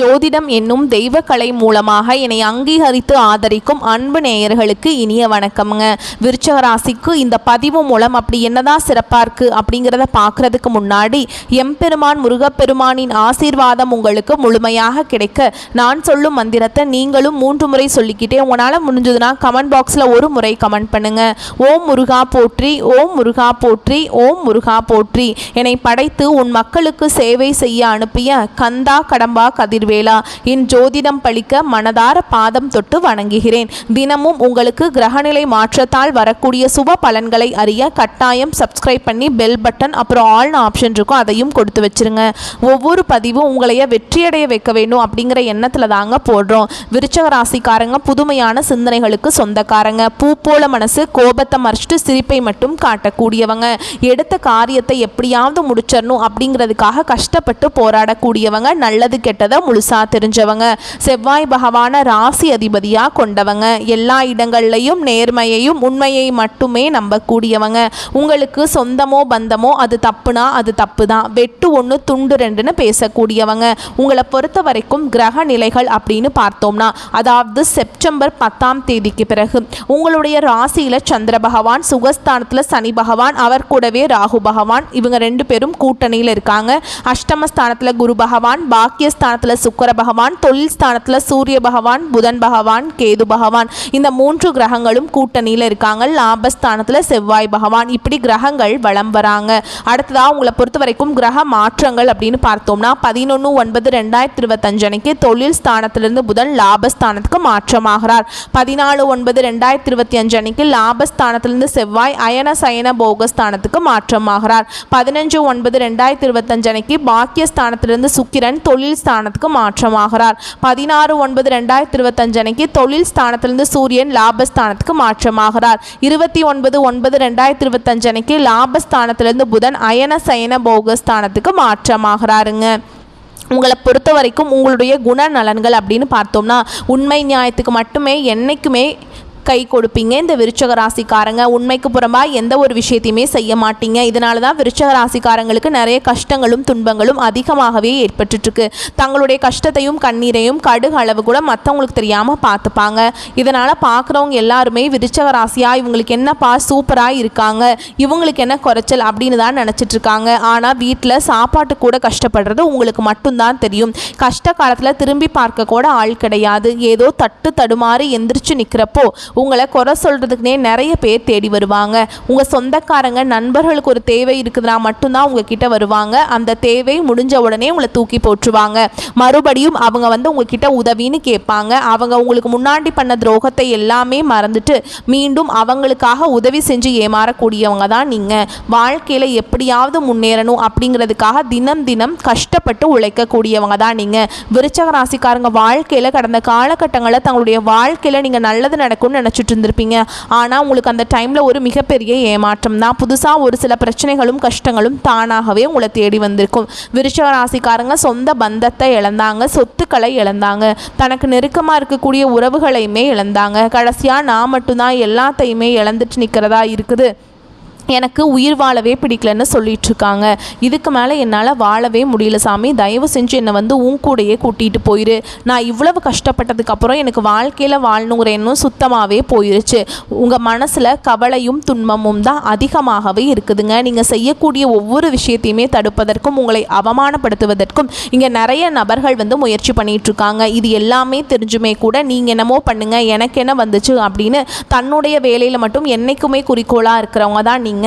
ஜோதிடம் என்னும் தெய்வக்கலை மூலமாக என்னை அங்கீகரித்து ஆதரிக்கும் அன்பு நேயர்களுக்கு இனிய வணக்கம்ங்க. விருச்சிக ராசிக்கு இந்த பதிவு மூலம் அப்படி என்னதான் சிறப்பாக இருக்குது அப்படிங்கிறத பார்க்குறதுக்கு முன்னாடி எம்பெருமான் முருகப்பெருமானின் ஆசீர்வாதம் உங்களுக்கு முழுமையாக கிடைக்க நான் சொல்லும் மந்திரத்தை நீங்களும் 3 முறை சொல்லிக்கிட்டே உங்களால் முடிஞ்சதுன்னா கமெண்ட் பாக்ஸில் ஒரு முறை கமெண்ட் பண்ணுங்க. ஓம் முருகா போற்றி, ஓம் முருகா போற்றி, ஓம் முருகா போற்றி. என்னை படைத்து உன் மக்களுக்கு சேவை செய்ய அனுப்பிய கந்தா கடம்பா கதிர்வேலா, என் ஜோதிடம் பழிக்க மனதார பாதம் தொட்டு வணங்குகிறேன். தினமும் உங்களுக்கு கிரகநிலை மாற்றத்தால் வரக்கூடிய சுப பலன்களை அறிய கட்டாயம் சப்ஸ்கிரைப் பண்ணி பெல் பட்டன் அப்புறம் ஆல்னு ஆப்ஷன் இருக்கும், அதையும் கொடுத்து வச்சிருங்க. ஒவ்வொரு பதிவும் உங்களைய வெற்றியடைய வைக்க வேண்டும் அப்படிங்கிற எண்ணத்தில் தாங்க போடுறோம். விருச்சிக ராசிக்காரங்க புதுமையான சிந்தனைகளுக்கு சொந்தக்காரங்க. பூ போல மனசு, கோபத்தை மறைச்சிட்டு சிரிப்பை மட்டும் காட்டக்கூடியவங்க. எடுத்த காரியத்தை எப்படியாவது முடிச்சிடணும் அப்படிங்கிறதுக்காக கஷ்டப்பட்டு போராடக்கூடியவங்க. நல்லது கெட்டதை முழுசா தெரிஞ்சவங்க. செவ்வாய் பகவான ராசி அதிபதியா கொண்டவங்க. எல்லா இடங்கள்லையும் நேர்மையையும் உண்மையை மட்டுமே நம்பக்கூடியவங்க. உங்களுக்கு சொந்தமோ பந்தமோ அது தப்புனா அது தப்பு தான், வெட்டு 1 துண்டு 2ன்னு பேசக்கூடியவங்க. உங்களை பொறுத்த வரைக்கும் கிரக நிலைகள் அப்படின்னு பார்த்தோம்னா, அதாவது செப்டம்பர் 10ஆம் தேதிக்கு பிறகு உங்களுடைய ராசியில சந்திர பகவான், சுகஸ்தானத்தில் சனி பகவான், அவர் கூடவே ராகு பகவான், இவங்க 2 பேரும் கூட்டணியில் இருக்காங்க. அஷ்டமஸ்தானத்தில் குரு பகவான், பாக்கியஸ்தானத்தில் சுக்கிர பகவான், தொழில் ஸ்தானத்தில் சூரிய பகவான், புதன் பகவான், கேது பகவான், இந்த 3 கிரகங்களும் கூட்டணியில் இருக்காங்க. லாபஸ்தானத்தில் செவ்வாய் பகவான். இப்படி கிரகங்கள் வலம் வராங்க. அடுத்ததா உங்களை பொறுத்த வரைக்கும் கிரக மாற்றங்கள் அப்படின்னு பார்த்தோம்னா 11/9/2025 அன்னைக்கு தொழில் ஸ்தானத்திலிருந்து புதன் லாபஸ்தானத்துக்கு மாற்றமாகிறார். 14/9/2025 அன்னைக்கு லாபஸ்தானத்திலிருந்து செவ்வாய் அயன சயன போகஸ்தானத்துக்கு மாற்றமாகிறார். 15/9/2025 அன்னைக்கு பாக்கியஸ்தானத்திலிருந்து சுக்கிரன் தொழில் ஸ்தானத்துக்கு மாற்றமாகிறார். 16/9/2025 அன்னைக்கு தொழில் ஸ்தானத்திலிருந்து சூரியன் லாபஸ்தானத்துக்கு மாற்றமாகிறார். 29/9/2025 அன்னைக்கு லாபஸ்தானத்திலிருந்து புதன் அயன சயன போகஸ்தானத்துக்கு மாற்றமாகிறாருங்க. உங்களை பொறுத்த வரைக்கும் உங்களுடைய குணநலன்கள் அப்படின்னு பார்த்தோம்னா, உண்மை நியாயத்துக்கு மட்டுமே என்னைக்குமே கை கொடுப்பீங்க. இந்த விருச்சிக ராசிக்காரங்க உண்மைக்கு புறம்பா எந்த ஒரு விஷயத்தையுமே செய்ய மாட்டீங்க. இதனால தான் விருச்சிக ராசிக்காரங்களுக்கு நிறைய கஷ்டங்களும் துன்பங்களும் அதிகமாகவே ஏற்பட்டுருக்கு. தங்களுடைய கஷ்டத்தையும் கண்ணீரையும் கடுகு அளவு கூட மற்றவங்களுக்கு தெரியாமல் பார்த்துப்பாங்க. இதனால் பார்க்குறவங்க எல்லாருமே விருச்சிக ராசியா இவங்களுக்கு என்னப்பா சூப்பராக இருக்காங்க, இவங்களுக்கு என்ன குறைச்சல் அப்படின்னு தான் நினச்சிட்டு இருக்காங்க. ஆனால் வீட்டில் சாப்பாட்டு கூட கஷ்டப்படுறது உங்களுக்கு மட்டும்தான் தெரியும். கஷ்ட காலத்தில் திரும்பி பார்க்க கூட ஆள் கிடையாது. ஏதோ தட்டு தடுமாறி எந்திரிச்சு நிற்கிறப்போ உங்களை குறை சொல்கிறதுக்குனே நிறைய பேர் தேடி வருவாங்க. உங்கள் சொந்தக்காரங்க நண்பர்களுக்கு ஒரு தேவை இருக்குதுன்னா மட்டும்தான் உங்ககிட்ட வருவாங்க. அந்த தேவை முடிஞ்ச உடனே உங்களை தூக்கி போட்டுருவாங்க. மறுபடியும் அவங்க உங்ககிட்ட உதவின்னு கேட்பாங்க. அவங்க உங்களுக்கு முன்னாடி பண்ண துரோகத்தை எல்லாமே மறந்துட்டு மீண்டும் அவங்களுக்காக உதவி செஞ்சு ஏமாறக்கூடியவங்க தான் நீங்கள். வாழ்க்கையில் எப்படியாவது முன்னேறணும் அப்படிங்கிறதுக்காக தினம் தினம் கஷ்டப்பட்டு உழைக்கக்கூடியவங்க தான் நீங்கள். விருச்சிக ராசிக்காரங்க வாழ்க்கையில் கடந்த காலகட்டங்களில் தங்களுடைய வாழ்க்கையில் நீங்கள் நல்லது நடக்கும்னு நினச்சிட்டு இருந்திருப்பீங்க. ஆனால் உங்களுக்கு அந்த டைமில் ஒரு மிகப்பெரிய ஏமாற்றம் தான். புதுசாக ஒரு சில பிரச்சனைகளும் கஷ்டங்களும் தானாகவே உங்களை தேடி வந்திருக்கும். விருச்சிக ராசிக்காரங்க சொந்த பந்தத்தை இழந்தாங்க, சொத்துக்களை இழந்தாங்க, தனக்கு நெருக்கமாக இருக்கக்கூடிய உறவுகளையுமே இழந்தாங்க. கடைசியாக நான் மட்டும்தான் எல்லாத்தையுமே இழந்துட்டு நிற்கிறதா இருக்குது, எனக்கு உயிர் வாழவே பிடிக்கலன்னு சொல்லிட்டு இருக்காங்க. இதுக்கு மேலே என்னால் வாழவே முடியல சாமி, தயவு செஞ்சு என்னை உன் கூடையே கூட்டிகிட்டு போயிரு. நான் இவ்வளவு கஷ்டப்பட்டதுக்கப்புறம் எனக்கு வாழ்க்கையில் வாழணுங்கிற எண்ணம் சுத்தமாகவே போயிருச்சு. உங்கள் மனசில் கவலையும் துன்பமும் தான் அதிகமாகவே இருக்குதுங்க. நீங்கள் செய்யக்கூடிய ஒவ்வொரு விஷயத்தையுமே தடுப்பதற்கும் உங்களை அவமானப்படுத்துவதற்கும் இங்கே நிறைய நபர்கள் முயற்சி பண்ணிகிட்ருக்காங்க. இது எல்லாமே தெரிஞ்சுமே கூட நீங்கள் என்னமோ பண்ணுங்க, எனக்கு என்ன வந்துச்சு அப்படின்னு தன்னுடைய வேலையில் மட்டும் என்றைக்குமே குறிக்கோளாக இருக்கிறவங்க தான் நீங்கள்.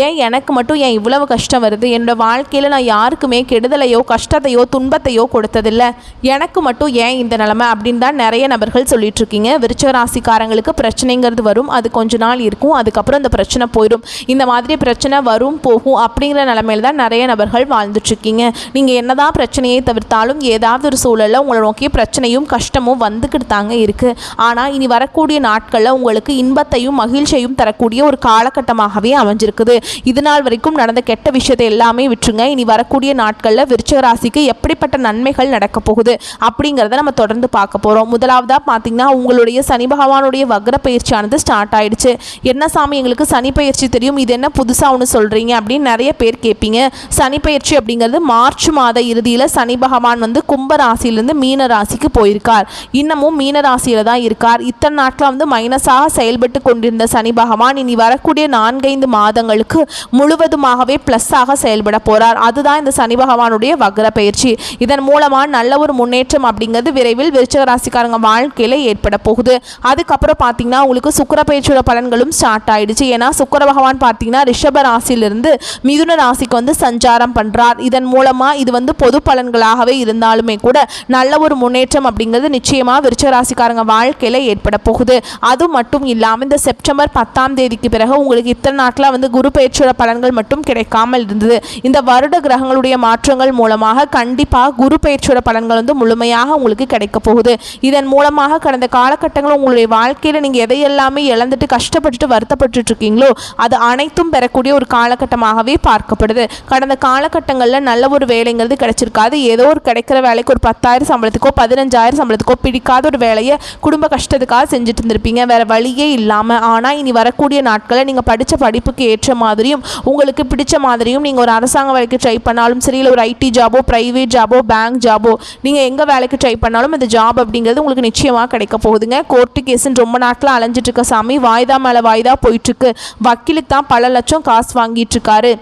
ஏன் எனக்கு மட்டும் ஏன் இவ்வளவு கஷ்டம் வருது, என்னோட வாழ்க்கையில் நான் யாருக்குமே கெடுதலையோ கஷ்டத்தையோ துன்பத்தையோ கொடுத்ததில்லை, எனக்கு மட்டும் ஏன் இந்த நிலைமை அப்படின்னு தான் நிறைய நபர்கள் சொல்லிட்டு இருக்கீங்க. விருச்சிக ராசிக்காரங்களுக்கு பிரச்சனைங்கிறது வரும், அது கொஞ்ச நாள் இருக்கும், அதுக்கப்புறம் இந்த பிரச்சனை போயிடும். இந்த மாதிரி பிரச்சனை வரும் போகும் அப்படிங்கிற நிலைமையில் தான் நிறைய நபர்கள் வாழ்ந்துட்டுருக்கீங்க. நீங்கள் என்னதான் பிரச்சனையை தவிர்த்தாலும் ஏதாவது ஒரு சூழலில் உங்களை நோக்கி பிரச்சனையும் கஷ்டமும் வந்துக்கிட்டு தாங்க இருக்குது. ஆனால் இனி வரக்கூடிய நாட்களில் உங்களுக்கு இன்பத்தையும் மகிழ்ச்சியையும் தரக்கூடிய ஒரு காலகட்டமாகவே அமைச்சு அமைஞ்சிருக்குது. இது நாள் வரைக்கும் நடந்த கெட்ட விஷயத்தை எல்லாமே விட்டுருங்க. இனி வரக்கூடிய நாட்களில் விருச்சிக ராசிக்கு எப்படிப்பட்ட நன்மைகள் நடக்க போகுது அப்படிங்கிறத நம்ம தொடர்ந்து பார்க்க போகிறோம். முதலாவதாக பார்த்தீங்கன்னா உங்களுடைய சனி பகவானுடைய வக்ர பயிற்சியானது ஸ்டார்ட் ஆயிடுச்சு. என்ன சாமி எங்களுக்கு சனி பயிற்சி தெரியும், இது என்ன புதுசாக ஒன்று சொல்கிறீங்க அப்படின்னு நிறைய பேர் கேட்பீங்க. சனி பயிற்சி அப்படிங்கிறது மார்ச் மாத இறுதியில் சனி பகவான் வந்து கும்ப ராசியிலிருந்து மீன ராசிக்கு போயிருக்கார். இன்னமும் மீன ராசியில் தான் இருக்கார். இத்தனை நாட்கள் வந்து மைனஸாக செயல்பட்டு கொண்டிருந்த சனி பகவான் இனி வரக்கூடிய 4-5 மாதங்களுக்கு முழுவதுமாகவே ப்ளஸ்ஸாக செயல்பட போகிறார். அதுதான் இந்த சனி பகவானுடைய வக்ர பயிற்சி. இதன் மூலமாக நல்ல ஒரு முன்னேற்றம் அப்படிங்கிறது விரைவில் விருச்சிக ராசிக்காரங்க வாழ்க்கையில் ஏற்பட போகுது. அதுக்கப்புறம் பார்த்தீங்கன்னா உங்களுக்கு சுக்கிர பயிற்சியோட பலன்களும் ஸ்டார்ட் ஆயிடுச்சு. ஏன்னா சுக்கிர பகவான் பார்த்தீங்கன்னா ரிஷப ராசியிலிருந்து மிதுன ராசிக்கு வந்து சஞ்சாரம் பண்ணுறார். இதன் மூலமாக இது வந்து பொது பலன்களாகவே இருந்தாலுமே கூட நல்ல ஒரு முன்னேற்றம் அப்படிங்கிறது நிச்சயமாக விருச்சிக ராசிக்காரங்க வாழ்க்கையில் ஏற்பட போகுது. அது மட்டும் இல்லாமல் இந்த செப்டம்பர் 10ஆம் தேதிக்கு பிறகு உங்களுக்கு இத்தனை நாட்களாக வந்து குரு பயிற்சியோட பலன்கள் மட்டும் கிடைக்காமல் இருந்தது. இந்த வருட கிரகங்களுடைய மாற்றங்கள் மூலமாக கண்டிப்பாக குரு பயிற்சியோட பலன்கள் வந்து முழுமையாக உங்களுக்கு கிடைக்க போகுது. இதன் மூலமாக கடந்த காலகட்டங்களில் உங்களுடைய வாழ்க்கையில் நீங்கள் எதையெல்லாமே இழந்துட்டு கஷ்டப்பட்டுட்டு வருத்தப்பட்டு இருக்கீங்களோ அது அனைத்தும் பெறக்கூடிய ஒரு காலகட்டமாகவே பார்க்கப்படுது. கடந்த காலகட்டங்களில் நல்ல ஒரு வேலைங்கிறது கிடைச்சிருக்காது. ஏதோ ஒரு கிடைக்கிற வேலைக்கு ஒரு 10,000 சம்பளத்துக்கோ 15,000 சம்பளத்துக்கோ பிடிக்காத ஒரு வேலையை குடும்ப கஷ்டத்துக்காக செஞ்சுட்டு இருந்திருப்பீங்க, வேற வழியே இல்லாமல். ஆனால் இனி வரக்கூடிய நாட்களில் நீங்கள் படித்த படிப்புக்கு ஏற்ற மாதிரியும் உங்களுக்கு பிடிச்ச மாதிரியும் நீங்கள் ஒரு அரசாங்க வேலைக்கு ட்ரை பண்ணாலும் சரி, இல்லை ஒரு ஐடி ஜாபோ, ப்ரைவேட் ஜாபோ, பேங்க் ஜாபோ, நீங்கள் எங்கே வேலைக்கு ட்ரை பண்ணாலும் அந்த ஜாப் அப்படிங்கிறது உங்களுக்கு நிச்சயமாக கிடைக்க போகுதுங்க. கோர்ட்டு கேஸுன்னு ரொம்ப நாட்களாக அலைஞ்சிட்டு இருக்க சாமி வாய்தா மேலே வாய்தா போயிட்டுருக்கு. வக்கீலுக்கு தான் பல லட்சம் காசு வாங்கிட்டு இருக்காரு,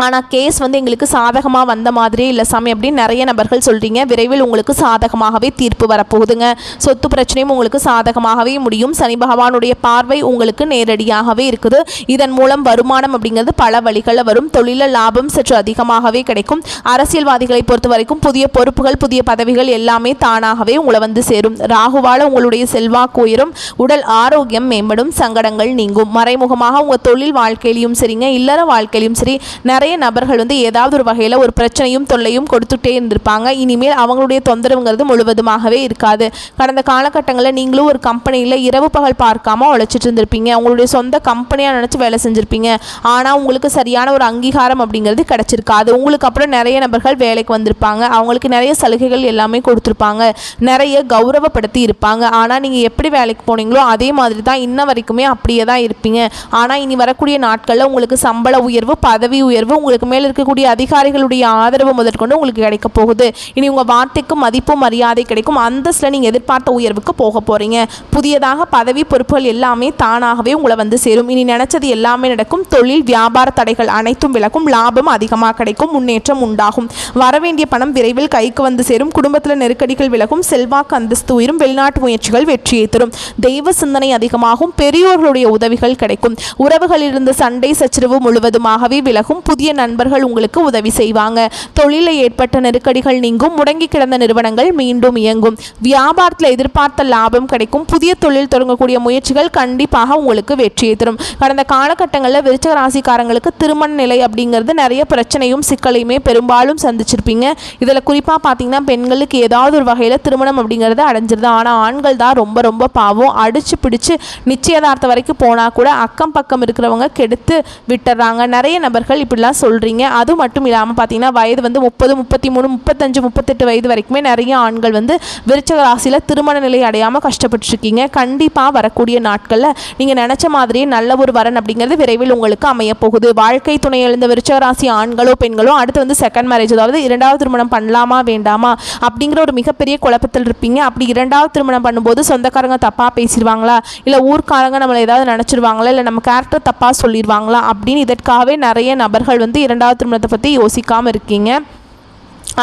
ஆனால் கேஸ் வந்து எங்களுக்கு சாதகமாக வந்த மாதிரியே இல்லை சாமி அப்படின்னு நிறைய நபர்கள் சொல்கிறீங்க. விரைவில் உங்களுக்கு சாதகமாகவே தீர்ப்பு வரப்போகுதுங்க. சொத்து பிரச்சனையும் உங்களுக்கு சாதகமாகவே முடியும். சனி பகவானுடைய பார்வை உங்களுக்கு நேரடியாகவே இருக்குது. இதன் மூலம் வருமானம் அப்படிங்கிறது பல வழிகளில் வரும். தொழிலில் லாபம் சற்று அதிகமாகவே கிடைக்கும். அரசியல்வாதிகளை பொறுத்த வரைக்கும் புதிய பொறுப்புகள், புதிய பதவிகள் எல்லாமே தானாகவே உங்களை வந்து சேரும். ராகுவால் உங்களுடைய செல்வாக்கு உயரும். உடல் ஆரோக்கியம் மேம்படும். சங்கடங்கள் நீங்கும். மறைமுகமாக உங்கள் தொழில் வாழ்க்கையிலையும் சரிங்க, இல்லற வாழ்க்கையிலையும் சரி, நிறைய நபர்கள் வந்து ஏதாவது ஒரு வகையில் ஒரு பிரச்சனையும் தொல்லையும் கொடுத்துட்டே இருந்திருப்பாங்க. இனிமேல் அவங்களுடைய தொந்தரவுங்கிறது முழுவதுமாகவே இருக்காது. கடந்த காலகட்டங்களில் நீங்களும் ஒரு கம்பெனியில் இரவு பகல் பார்க்காம உழைச்சிட்டு இருந்திருப்பீங்க. உங்களுடைய சொந்த கம்பெனியாக நினச்சி வேலை செஞ்சுருப்பீங்க. ஆனால் உங்களுக்கு சரியான ஒரு அங்கீகாரம் அப்படிங்கிறது கிடச்சிருக்காது. உங்களுக்கு அப்புறம் நிறைய நபர்கள் வேலைக்கு வந்திருப்பாங்க. அவங்களுக்கு நிறைய சலுகைகள் எல்லாமே கொடுத்துருப்பாங்க, நிறைய கௌரவப்படுத்தி இருப்பாங்க. ஆனால் நீங்கள் எப்படி வேலைக்கு போனீங்களோ அதே மாதிரி தான் இன்ன வரைக்குமே அப்படியே தான் இருப்பீங்க. ஆனால் இனி வரக்கூடிய நாட்களில் உங்களுக்கு சம்பள உயர்வு, பதவி உயர்வு, உங்களுக்கு மேல் இருக்கக்கூடிய அதிகாரிகளுடைய ஆதரவு முதற்கொண்டு உங்களுக்கு கிடைக்க போகுது. இனி உங்கள் வார்த்தைக்கு மதிப்பு மரியாதை கிடைக்கும். அந்தஸ்தில் நீங்கள் எதிர்பார்த்த உயர்வுக்கு போக போகிறீங்க. புதியதாக பதவி பொறுப்புகள் எல்லாமே தானாகவே உங்களை வந்து சேரும். இனி நினைச்சது எல்லாமே நடக்கும். தொழில் வியாபார தடைகள் அனைத்தும் விலகும். லாபம் அதிகமாக கிடைக்கும். முன்னேற்றம் உண்டாகும். வரவேண்டிய பணம் விரைவில் கைக்கு வந்து சேரும். குடும்பத்தில் நெருக்கடிகள் விலகும். செல்வாக்கு அந்தஸ்து உயரும். வெளிநாட்டு முயற்சிகள் வெற்றியை தரும். தெய்வ சிந்தனை அதிகமாகும். பெரியோர்களுடைய உதவிகள் கிடைக்கும். உறவுகளில் இருந்த சண்டை சச்சரவு முழுவதுமாகவே விலகும். புதிய நண்பர்கள் உங்களுக்கு உதவி செய்வாங்க. தொழிலில் ஏற்பட்ட நெருக்கடிகள் நீங்கும். முடங்கி கிடந்த நிறுவனங்கள் மீண்டும் இயங்கும். வியாபாரத்தில் எதிர்பார்த்த லாபம் கிடைக்கும். புதிய தொழில் தொடங்கக்கூடிய முயற்சிகள் கண்டிப்பாக உங்களுக்கு வெற்றியை தரும். கடந்த காலகட்டங்களில் விருச்சிக ராசிக்காரங்களுக்கு திருமண நிலை அப்படிங்கிறது நிறைய பிரச்சனையும் சிக்கலையுமே பெரும்பாலும் சந்திச்சிருப்பீங்க. இதில் குறிப்பாக பார்த்தீங்கன்னா பெண்களுக்கு ஏதாவது ஒரு வகையில் திருமணம் அப்படிங்கிறது அடைஞ்சிருது. ஆனால் ஆண்கள் தான் ரொம்ப ரொம்ப பாவம். அடிச்சு பிடிச்சு நிச்சயதார்த்தம் வரைக்கும் போனால் கூட அக்கம் பக்கம் இருக்கிறவங்க கெடுத்து விட்டுறாங்க. நிறைய நபர்கள் இப்படிலாம் சொல்கிறீங்க. அது மட்டும் இல்லாமல் பார்த்தீங்கன்னா வயது வந்து 30, 33, 35, 38 வயது வரைக்குமே நிறைய ஆண்கள் வந்து விருச்சிக ராசியில் திருமண நிலை அடையாமல் கஷ்டப்பட்டுருக்கீங்க. கண்டிப்பாக வரக்கூடிய நாட்களில் நீங்கள் நினச்ச மாதிரியே நல்ல ஒரு வரன் அப்படிங்கிறது விரைவில் உங்களுக்கு அமைய போகுது. வாழ்க்கை துணை எழுந்த விருச்சிக ராசி ஆண்களோ பெண்களோ அடுத்து வந்து செகண்ட் மேரேஜ், அதாவது இரண்டாவது திருமணம் பண்ணலாமா வேண்டாமா அப்படிங்கிற ஒரு மிகப்பெரிய குழப்பத்தில் இருப்பீங்க. அப்படி இரண்டாவது திருமணம் பண்ணும்போது சொந்தக்காரங்க தப்பாக பேசிடுவாங்களா, இல்லை ஊர்க்காரங்க நம்மளை ஏதாவது நினச்சிருவாங்களா, இல்லை நம்ம கேரக்டர் தப்பாக சொல்லிடுவாங்களா அப்படின்னு இதற்காகவே நிறைய நபர்கள் வந்து இரண்டாவது திருமணத்தை பற்றி யோசிக்காமல் இருக்கீங்க.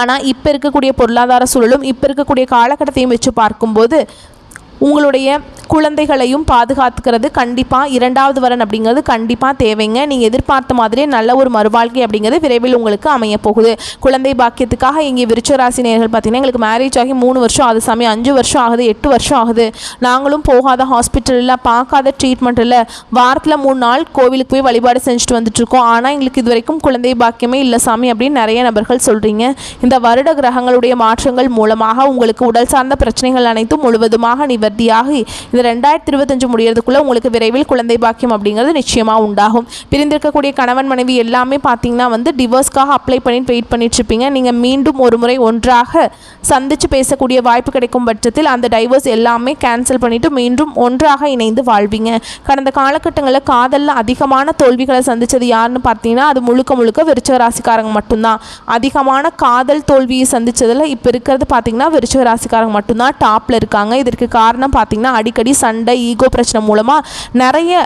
ஆனால் இப்போ இருக்கக்கூடிய பொருளாதார சூழலும் இப்போ இருக்கக்கூடிய காலகட்டத்தையும் வச்சு பார்க்கும்போது உங்களுடைய குழந்தைகளையும் பாதுகாத்துக்கிறது கண்டிப்பாக இரண்டாவது வரன் அப்படிங்கிறது கண்டிப்பாக தேவைங்க. நீங்கள் எதிர்பார்த்த மாதிரியே நல்ல ஒரு மறுவாழ்க்கை அப்படிங்கிறது விரைவில் உங்களுக்கு அமைய போகுது. குழந்தை பாக்கியத்துக்காக இங்கே விருச்சிக ராசி நேயர்கள் பார்த்தீங்கன்னா எங்களுக்கு மேரேஜ் ஆகி 3 வருஷம் ஆகுது சாமி, 5 வருஷம் ஆகுது, 8 வருஷம் ஆகுது, நாங்களும் போகாத ஹாஸ்பிட்டல் இல்லை, பார்க்காத ட்ரீட்மெண்ட் இல்லை, வாரத்தில் 3 நாள் கோவிலுக்கு போய் வழிபாடு செஞ்சுட்டு வந்துட்டுருக்கோம், ஆனால் எங்களுக்கு இது வரைக்கும் குழந்தை பாக்கியமே இல்லை சாமி அப்படின்னு நிறைய நபர்கள் சொல்கிறீங்க. இந்த வருட கிரகங்களுடைய மாற்றங்கள் மூலமாக உங்களுக்கு உடல் சார்ந்த பிரச்சனைகள் அனைத்தும் முழுவதுமாக நிவர்த்தி நிவர்த்தியாகி இந்த 2025 முடியறதுக்குள்ளே உங்களுக்கு விரைவில் குழந்தை பாக்கியம் அப்படிங்கிறது நிச்சயமாக உண்டாகும். பிரிந்திருக்கக்கூடிய கணவன் மனைவி எல்லாமே பார்த்தீங்கன்னா வந்து டிவோர்ஸ்க்காக அப்ளை பண்ணிட்டு வெயிட் பண்ணிட்டு இருப்பீங்க. நீங்கள் மீண்டும் ஒரு முறை ஒன்றாக சந்தித்து பேசக்கூடிய வாய்ப்பு கிடைக்கும் பட்சத்தில் அந்த டைவர்ஸ் எல்லாமே கேன்சல் பண்ணிவிட்டு மீண்டும் ஒன்றாக இணைந்து வாழ்வீங்க. கடந்த காலகட்டங்களில் காதலில் அதிகமான தோல்விகளை சந்தித்தது யாருன்னு பார்த்தீங்கன்னா அது முழுக்க முழுக்க விருச்சிக ராசிக்காரங்க மட்டும்தான். அதிகமான காதல் தோல்வியை சந்தித்ததில் இப்போ இருக்கிறது பார்த்தீங்கன்னா விருச்சிக ராசிக்காரங்க மட்டும்தான் டாப்பில் இருக்காங்க. இதற்கு காரணம் பார்த்தீங்கன்னா அடிக்கடி சண்டை, ஈகோ பிரச்சனை மூலமாக நிறைய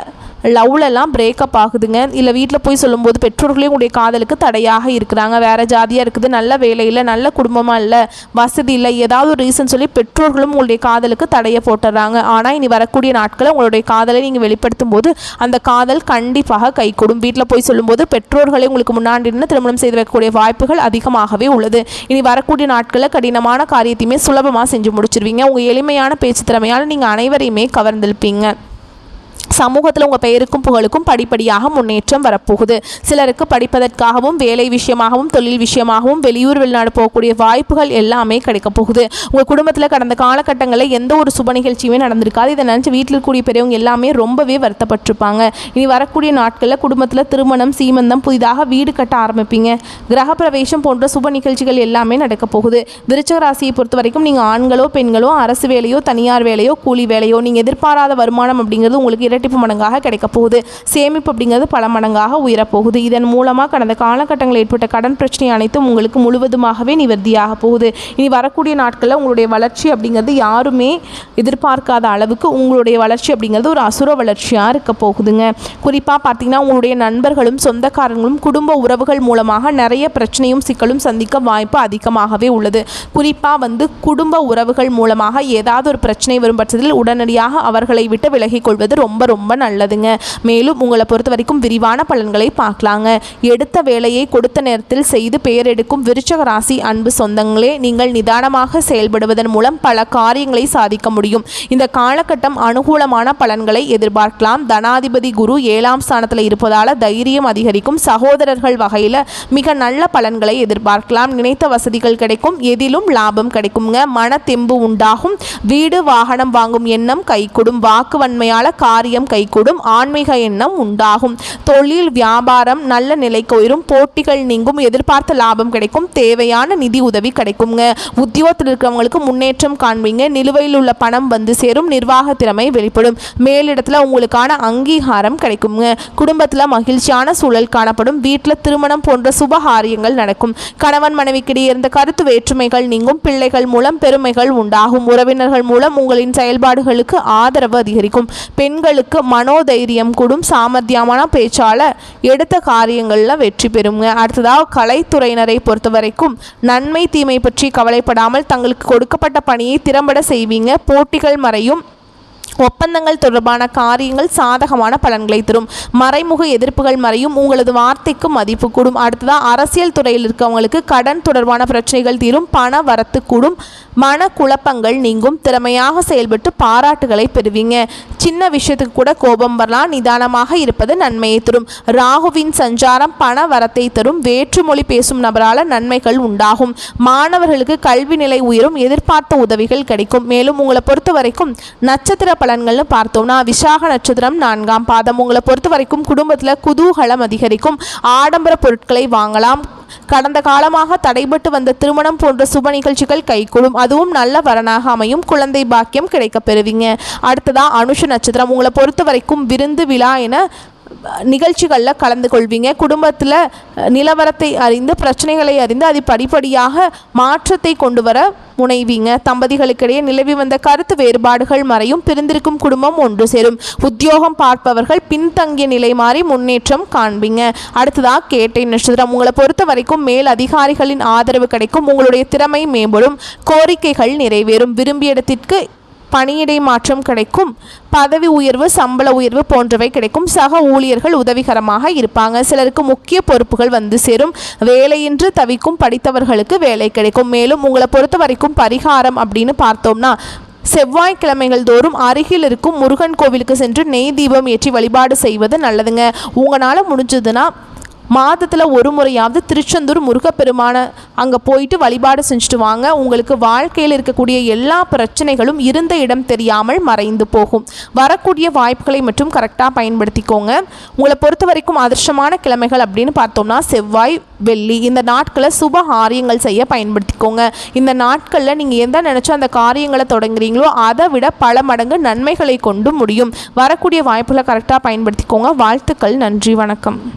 லவ்லெல்லாம் பிரேக்கப் ஆகுதுங்க. இல்லை வீட்டில் போய் சொல்லும்போது பெற்றோர்களே உங்களுடைய காதலுக்கு தடையாக இருக்கிறாங்க. வேறு ஜாதியாக இருக்குது, நல்ல வேலையில், நல்ல குடும்பமாக இல்லை, வசதி இல்லை, ஏதாவது ஒரு ரீசன் சொல்லி பெற்றோர்களும் உங்களுடைய காதலுக்கு தடையை போட்டுடுறாங்க. ஆனால் இனி வரக்கூடிய நாட்களில் உங்களுடைய காதலை நீங்கள் வெளிப்படுத்தும் போது அந்த காதல் கண்டிப்பாக கைகூடும். வீட்டில் போய் சொல்லும்போது பெற்றோர்களை உங்களுக்கு முன்னாடி இருந்து திருமணம் செய்து வைக்கக்கூடிய வாய்ப்புகள் அதிகமாகவே உள்ளது. இனி வரக்கூடிய நாட்களில் கடினமான காரியத்தையுமே சுலபமாக செஞ்சு முடிச்சிருவீங்க. உங்கள் எளிமையான பேச்சு திறமையால் நீங்கள் அனைவரையுமே கவர்ந்திருப்பீங்க. சமூகத்தில் உங்கள் பெயருக்கும் புகழுக்கும் படிப்படியாக முன்னேற்றம் வரப்போகுது. சிலருக்கு படிப்பதற்காகவும் வேலை விஷயமாகவும் தொழில் விஷயமாகவும் வெளியூர் வெளிநாடு போகக்கூடிய வாய்ப்புகள் எல்லாமே கிடைக்க போகுது. உங்கள் குடும்பத்தில் கடந்த காலகட்டங்களில் எந்த ஒரு சுப நிகழ்ச்சியுமே நடந்திருக்காது. இதை நினச்சி வீட்டில் இருக்கக்கூடிய பெரியவங்க எல்லாமே ரொம்பவே வருத்தப்பட்டிருப்பாங்க. இனி வரக்கூடிய நாட்களில் குடும்பத்தில் திருமணம், சீமந்தம், புதிதாக வீடு கட்ட ஆரம்பிப்பீங்க. கிரகப்பிரவேசம் போன்ற சுப நிகழ்ச்சிகள் எல்லாமே நடக்க போகுது. விருச்சிக ராசியை பொறுத்த வரைக்கும் நீங்கள் ஆண்களோ பெண்களோ அரசு வேலையோ தனியார் வேலையோ கூலி வேலையோ நீங்கள் எதிர்பாராத வருமானம் அப்படிங்கிறது உங்களுக்கு இரட்டிப்பு மடங்காக கிடைக்க போகுது. சேமிப்பு அப்படிங்கிறது பல மடங்காக உயரப்போகுது. இதன் மூலமாக கடந்த காலகட்டங்களில் ஏற்பட்ட கடன் பிரச்சனை அனைத்தும் உங்களுக்கு முழுவதுமாகவே நிவர்த்தியாக போகுது. இனி வரக்கூடிய நாட்களில் உங்களுடைய வளர்ச்சி அப்படிங்கிறது யாருமே எதிர்பார்க்காத அளவுக்கு உங்களுடைய வளர்ச்சி அப்படிங்கிறது ஒரு அசுர வளர்ச்சியாக இருக்க போகுதுங்க. குறிப்பாக பார்த்தீங்கன்னா உங்களுடைய நண்பர்களும் சொந்தக்காரங்களும் குடும்ப உறவுகள் மூலமாக நிறைய பிரச்சனையும் சிக்கலும் சந்திக்க வாய்ப்பு அதிகமாகவே உள்ளது. குறிப்பாக வந்து குடும்ப உறவுகள் மூலமாக ஏதாவது ஒரு பிரச்சனை வரும் பட்சத்தில் உடனடியாக அவர்களை விட்டு விலகிக் கொள்வது ரொம்ப நல்லதுங்க. மேலும் உங்களை பொறுத்த வரைக்கும் விரிவான பலன்களை பார்க்கலாங்க. எடுத்த வேலையை கொடுத்த நேரத்தில் செய்து பெயர் எடுக்கும் விருச்சிக ராசி அன்பு சொந்தங்களே, நீங்கள் நிதானமாக செயல்படுவதன் மூலம் பல காரியங்களை சாதிக்க முடியும். இந்த காலகட்டம் அனுகூலமான பலன்களை எதிர்பார்க்கலாம். தனாதிபதி குரு 7ஆம் ஸ்தானத்தில் இருப்பதால் தைரியம் அதிகரிக்கும். சகோதரர்கள் வகையில் மிக நல்ல பலன்களை எதிர்பார்க்கலாம். நினைத்த வசதிகள் கிடைக்கும். எதிலும் லாபம் கிடைக்குங்க. மன தெம்பு உண்டாகும். வீடு வாகனம் வாங்கும் எண்ணம் கைகூடும். வாக்குவன்மையால காரியம் கைகூடும். ஆன்மீக எண்ணம் உண்டாகும். தொழில் வியாபாரம் நல்ல நிலைக்கு உயரும். போட்டிகள் நீங்கும். எதிர்பார்த்த லாபம் கிடைக்கும். தேவையான நிதி உதவி கிடைக்குங்க. உத்தியோகத்தில் இருக்கிறவங்களுக்கு முன்னேற்றம் காண்பீங்க. நிலுவையில் உள்ள பணம் வந்து சேரும். நிர்வாக திறமை வெளிப்படும். மேலிடத்துல உங்களுக்கான அங்கீகாரம் கிடைக்குங்க. குடும்பத்தில் மகிழ்ச்சியான சூழல் காணப்படும். வீட்டில் திருமணம் போன்ற சுபகாரியங்கள் நடக்கும். கணவன் மனைவிக்கிடையே இருந்த கருத்து வேற்றுமைகள் நீங்கும். பிள்ளைகள் மூலம் பெருமைகள் உண்டாகும். உறவினர்கள் மூலம் உங்களின் செயல்பாடுகளுக்கு ஆதரவு அதிகரிக்கும். பெண்களுக்கு மனோதைரியம் கூடும். சாமர்த்தியமான பேச்சால எடுத்த காரியங்களில் வெற்றி பெறுங்க. அடுத்ததாக கலைத்துறையினரை பொறுத்த வரைக்கும் நன்மை தீமை பற்றி கவலைப்படாமல் தங்களுக்கு கொடுக்கப்பட்ட பணியை திறம்பட செய்வீங்க. போட்டிகள் மறையும். ஒப்பந்தங்கள் தொடர்பான காரியங்கள் சாதகமான பலன்களை தரும். மறைமுக எதிர்ப்புகள் மறையும். உங்களது வார்த்தைக்கு மதிப்பு கூடும். அடுத்ததாக அரசியல் துறையில் இருக்கவங்களுக்கு கடன் தொடர்பான பிரச்சனைகள் தீரும். பண வரத்து கூடும். மன குழப்பங்கள் நீங்கும். திறமையாக செயல்பட்டு பாராட்டுகளை பெறுவீங்க. சின்ன விஷயத்துக்கு கூட கோபம் வரலாம். நிதானமாக இருப்பது நன்மையை தரும். ராகுவின் சஞ்சாரம் பண வரத்தை தரும். வேற்றுமொழி பேசும் நபரால் நன்மைகள் உண்டாகும். மாணவர்களுக்கு கல்வி நிலை உயரும். எதிர்பார்த்த உதவிகள் கிடைக்கும். மேலும் உங்களை பொறுத்த வரைக்கும் நட்சத்திர பலன்கள்னு பார்த்தோம்னா விசாக நட்சத்திரம் 4ஆம் பாதம். உங்களை பொறுத்த வரைக்கும் குடும்பத்தில் குதூகலம் அதிகரிக்கும். ஆடம்பர பொருட்களை வாங்கலாம். கடந்த காலமாக தடைபட்டு வந்த திருமணம் போன்ற சுப நிகழ்ச்சிகள் கைகூடும். அதுவும் நல்ல வரனாக அமையும். குழந்தை பாக்கியம் கிடைக்க பெறுவீங்க. அடுத்ததா அனுஷ நட்சத்திரம். உங்களை பொறுத்த வரைக்கும் விருந்து விழா என நிகழ்ச்சிகளில் கலந்து கொள்வீங்க. குடும்பத்தில் நிலவரத்தை அறிந்து பிரச்சனைகளை அறிந்து அது படிப்படியாக மாற்றத்தை கொண்டு வர முனைவீங்க. தம்பதிகளுக்கிடையே நிலவி வந்த கருத்து வேறுபாடுகள் மறையும். பிரிந்திருக்கும் குடும்பம் ஒன்று சேரும். உத்தியோகம் பார்ப்பவர்கள் பின்தங்கிய நிலை மாறி முன்னேற்றம் காண்பீங்க. அடுத்ததாக கேட்டை நட்சத்திரம். உங்களை பொறுத்த வரைக்கும் மேல் அதிகாரிகளின் ஆதரவு கிடைக்கும். உங்களுடைய திறமை மேம்படும். கோரிக்கைகள் நிறைவேறும். விரும்பிய இடத்திற்கு பணியிடை மாற்றம் கிடைக்கும். பதவி உயர்வு, சம்பள உயர்வு போன்றவை கிடைக்கும். சக ஊழியர்கள் உதவிகரமாக இருப்பாங்க. சிலருக்கு முக்கிய பொறுப்புகள் வந்து சேரும். வேலையின்றி தவிக்கும் படித்தவர்களுக்கு வேலை கிடைக்கும். மேலும் உங்களை பொறுத்த வரைக்கும் பரிகாரம் அப்படின்னு பார்த்தோம்னா செவ்வாய்க்கிழமைகள் தோறும் அருகில் இருக்கும் முருகன் கோவிலுக்கு சென்று நெய் தீபம் ஏற்றி வழிபாடு செய்வது நல்லதுங்க. உங்களால் முடிஞ்சதுன்னா மாதத்தில் ஒரு முறையாவது திருச்செந்தூர் முருகப்பெருமான அங்கே போயிட்டு வழிபாடு செஞ்சுட்டு வாங்க. உங்களுக்கு வாழ்க்கையில் இருக்கக்கூடிய எல்லா பிரச்சனைகளும் இருந்த இடம் தெரியாமல் மறைந்து போகும். வரக்கூடிய வாய்ப்புகளை மட்டும் கரெக்டாக பயன்படுத்திக்கோங்க. உங்களை பொறுத்த வரைக்கும் அதிர்ஷ்டமான கிழமைகள் அப்படின்னு பார்த்தோம்னா செவ்வாய், வெள்ளி. இந்த நாட்களை சுப காரியங்கள் செய்ய பயன்படுத்திக்கோங்க. இந்த நாட்களில் நீங்கள் எந்த நினச்சோ அந்த காரியங்களை தொடங்குறீங்களோ அதை விட பல மடங்கு நன்மைகளை கொண்டு முடியும். வரக்கூடிய வாய்ப்புகளை கரெக்டாக பயன்படுத்திக்கோங்க. வாழ்த்துக்கள். நன்றி. வணக்கம்.